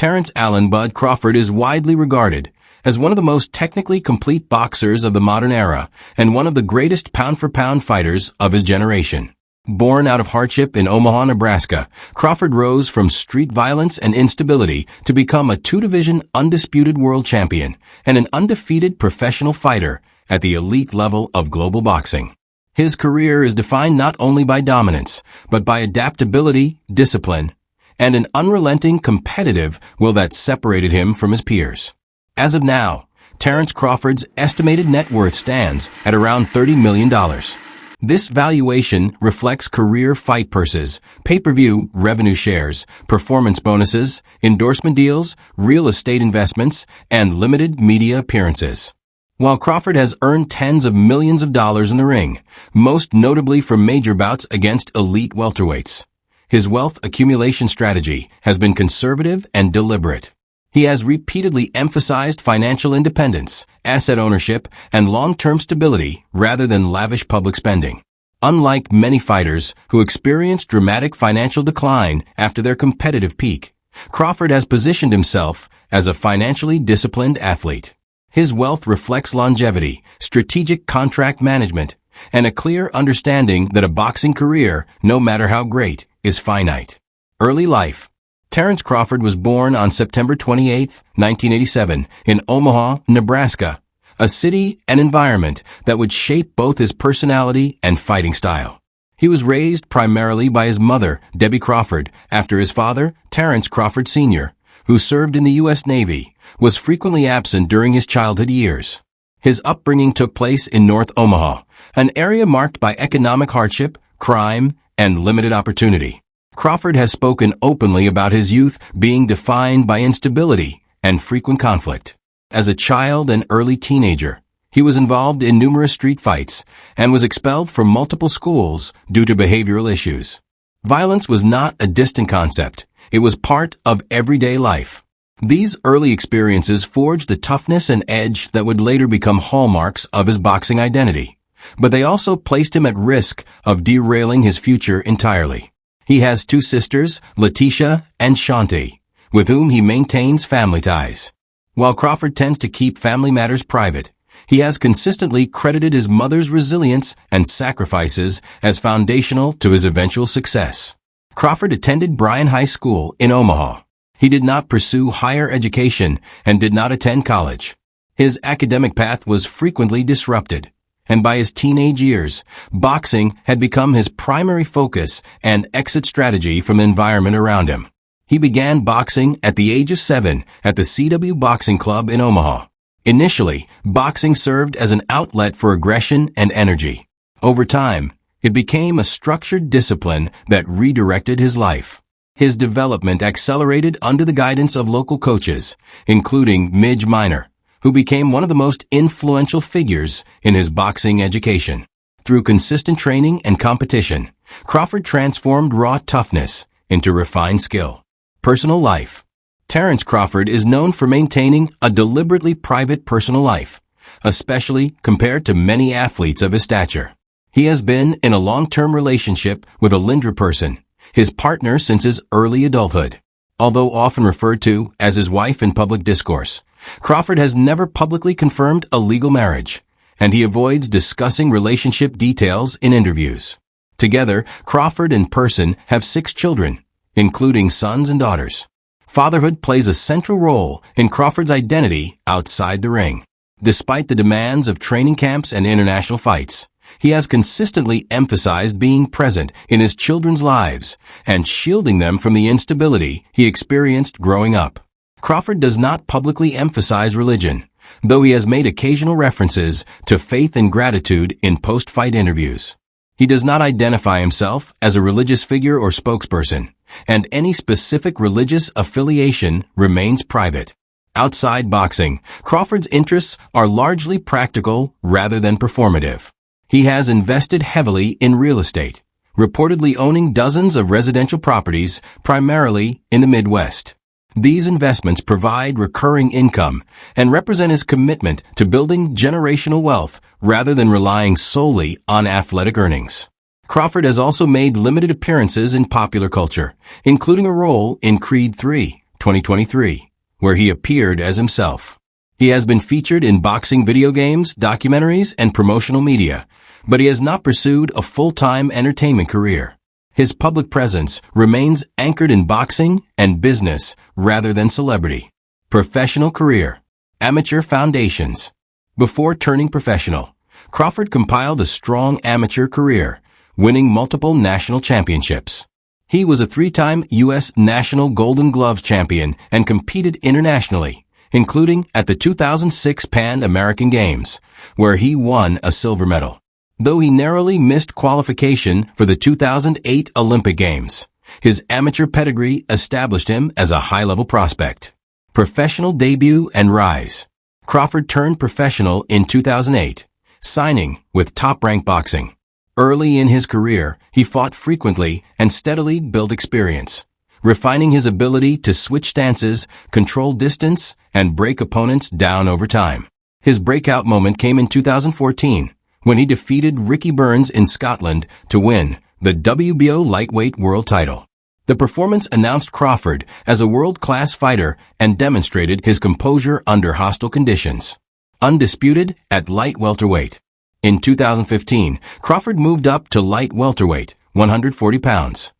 Terence Allan "Bud" Crawford is widely regarded as one of the most technically complete boxers of the modern era and one of the greatest pound-for-pound fighters of his generation. Born out of hardship in Omaha, Nebraska, Crawford rose from street violence and instability to become a two-division undisputed world champion and an undefeated professional fighter at the elite level of global boxing. His career is defined not only by dominance, but by adaptability, discipline, and an unrelenting competitive will that separated him from his peers. As of now, Terence Crawford's estimated net worth stands at around $30 million. This valuation reflects career fight purses, pay-per-view revenue shares, performance bonuses, endorsement deals, real estate investments, and limited media appearances. While Crawford has earned tens of millions of dollars in the ring, most notably from major bouts against elite welterweights, his wealth accumulation strategy has been conservative and deliberate. He has repeatedly emphasized financial independence, asset ownership, and long-term stability rather than lavish public spending. Unlike many fighters who experience dramatic financial decline after their competitive peak, Crawford has positioned himself as a financially disciplined athlete. His wealth reflects longevity, strategic contract management, and a clear understanding that a boxing career, no matter how great, is finite. Early life. Terence Crawford was born on September 28, 1987, in Omaha, Nebraska, a city and environment that would shape both his personality and fighting style. He was raised primarily by his mother, Debbie Crawford, after his father, Terence Crawford Sr., who served in the U.S. Navy, was frequently absent during his childhood years. His upbringing took place in North Omaha, an area marked by economic hardship, crime, and limited opportunity. Crawford has spoken openly about his youth being defined by instability and frequent conflict. As a child and early teenager, he was involved in numerous street fights and was expelled from multiple schools due to behavioral issues. Violence was not a distant concept. It was part of everyday life. These early experiences forged the toughness and edge that would later become hallmarks of his boxing identity. But they also placed him at risk of derailing his future entirely. He has two sisters, Letitia and Shanti, with whom he maintains family ties. While Crawford tends to keep family matters private, he has consistently credited his mother's resilience and sacrifices as foundational to his eventual success. Crawford attended Bryan High School in Omaha. He did not pursue higher education and did not attend college. His academic path was frequently disrupted, and by his teenage years, boxing had become his primary focus and exit strategy from the environment around him. He began boxing at the age of 7 at the CW Boxing Club in Omaha. Initially, boxing served as an outlet for aggression and energy. Over time, it became a structured discipline that redirected his life. His development accelerated under the guidance of local coaches, including Midge Minor, who became one of the most influential figures in his boxing education. Through consistent training and competition, Crawford transformed raw toughness into refined skill. Personal life. Terence Crawford is known for maintaining a deliberately private personal life, especially compared to many athletes of his stature. He has been in a long-term relationship with a Lindra person, his partner since his early adulthood. Although often referred to as his wife in public discourse, Crawford has never publicly confirmed a legal marriage, and he avoids discussing relationship details in interviews. Together, Crawford and Person have 6 children, including sons and daughters. Fatherhood plays a central role in Crawford's identity outside the ring. Despite the demands of training camps and international fights, he has consistently emphasized being present in his children's lives and shielding them from the instability he experienced growing up. Crawford does not publicly emphasize religion, though he has made occasional references to faith and gratitude in post-fight interviews. He does not identify himself as a religious figure or spokesperson, and any specific religious affiliation remains private. Outside boxing, Crawford's interests are largely practical rather than performative. He has invested heavily in real estate, reportedly owning dozens of residential properties, primarily in the Midwest. These investments provide recurring income and represent his commitment to building generational wealth rather than relying solely on athletic earnings. Crawford has also made limited appearances in popular culture, including a role in Creed III, 2023, where he appeared as himself. He has been featured in boxing video games, documentaries, and promotional media, but he has not pursued a full-time entertainment career. His public presence remains anchored in boxing and business rather than celebrity. Professional career. Amateur foundations. Before turning professional, Crawford compiled a strong amateur career, winning multiple national championships. He was a 3-time U.S. National Golden Gloves champion and competed internationally, including at the 2006 Pan American Games, where he won a silver medal. Though he narrowly missed qualification for the 2008 Olympic Games, his amateur pedigree established him as a high-level prospect. Professional debut and rise. Crawford turned professional in 2008, signing with Top Rank Boxing. Early in his career, he fought frequently and steadily built experience, refining his ability to switch stances, control distance, and break opponents down over time. His breakout moment came in 2014, when he defeated Ricky Burns in Scotland to win the WBO lightweight world title. The performance announced Crawford as a world-class fighter and demonstrated his composure under hostile conditions. Undisputed at light welterweight. In 2015, Crawford moved up to light welterweight, 140 pounds.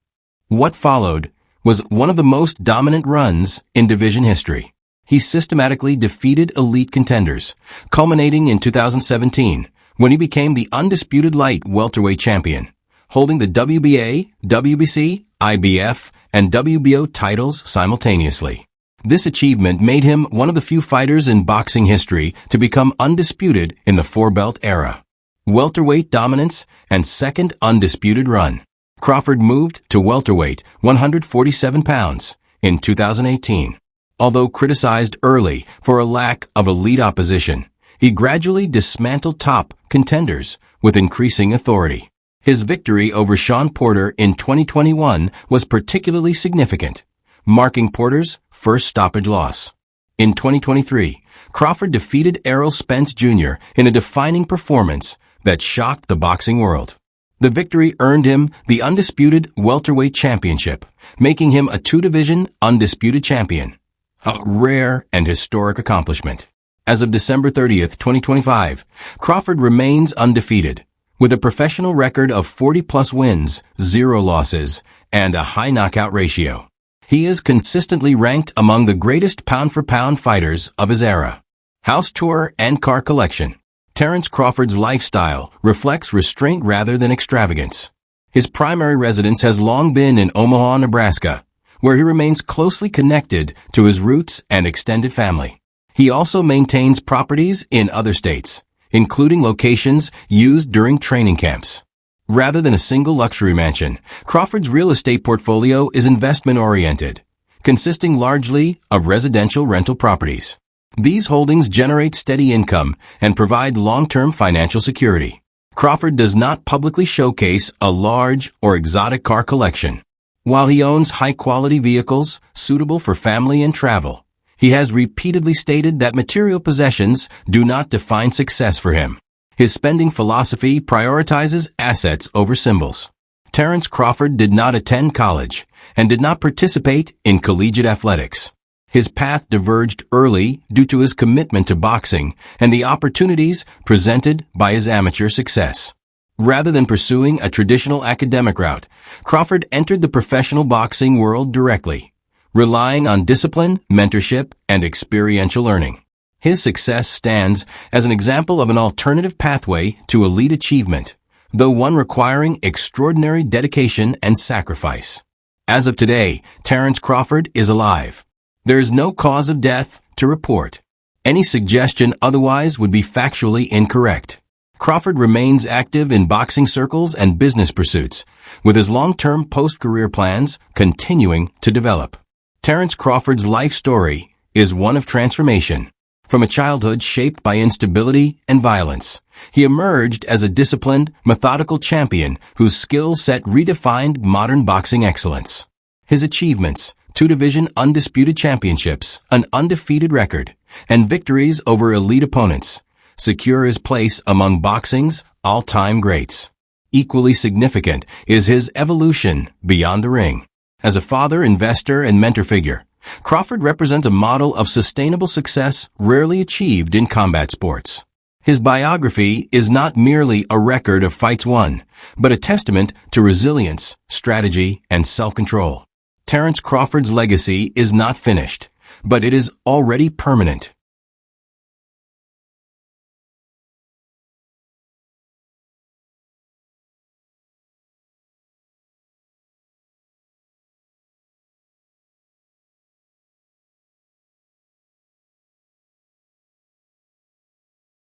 What followed was one of the most dominant runs in division history. He systematically defeated elite contenders, culminating in 2017, when he became the undisputed light welterweight champion, holding the WBA, WBC, IBF, and WBO titles simultaneously. This achievement made him one of the few fighters in boxing history to become undisputed in the four-belt era. Welterweight dominance and second undisputed run. Crawford moved to welterweight, 147 pounds, in 2018. Although criticized early for a lack of elite opposition, he gradually dismantled top contenders with increasing authority. His victory over Sean Porter in 2021 was particularly significant, marking Porter's first stoppage loss. In 2023, Crawford defeated Errol Spence Jr. in a defining performance that shocked the boxing world. The victory earned him the undisputed welterweight championship, making him a two-division undisputed champion, a rare and historic accomplishment. As of December 30th, 2025, Crawford remains undefeated, with a professional record of 40-plus wins, 0 losses, and a high knockout ratio. He is consistently ranked among the greatest pound-for-pound fighters of his era. House tour and car collection. Terence Crawford's lifestyle reflects restraint rather than extravagance. His primary residence has long been in Omaha, Nebraska, where he remains closely connected to his roots and extended family. He also maintains properties in other states, including locations used during training camps. Rather than a single luxury mansion, Crawford's real estate portfolio is investment-oriented, consisting largely of residential rental properties. These holdings generate steady income and provide long-term financial security. Crawford does not publicly showcase a large or exotic car collection. While he owns high-quality vehicles suitable for family and travel, he has repeatedly stated that material possessions do not define success for him. His spending philosophy prioritizes assets over symbols. Terence Crawford did not attend college and did not participate in collegiate athletics. His path diverged early due to his commitment to boxing and the opportunities presented by his amateur success. Rather than pursuing a traditional academic route, Crawford entered the professional boxing world directly, relying on discipline, mentorship, and experiential learning. His success stands as an example of an alternative pathway to elite achievement, though one requiring extraordinary dedication and sacrifice. As of today, Terence Crawford is alive. There is no cause of death to report. Any suggestion otherwise would be factually incorrect. Crawford remains active in boxing circles and business pursuits, with his long-term post-career plans continuing to develop. Terence Crawford's life story is one of transformation. From a childhood shaped by instability and violence, he emerged as a disciplined, methodical champion whose skill set redefined modern boxing excellence. His achievements, two-division undisputed championships, an undefeated record, and victories over elite opponents, secure his place among boxing's all-time greats. Equally significant is his evolution beyond the ring. As a father, investor, and mentor figure, Crawford represents a model of sustainable success rarely achieved in combat sports. His biography is not merely a record of fights won, but a testament to resilience, strategy, and self-control. Terence Crawford's legacy is not finished, but it is already permanent.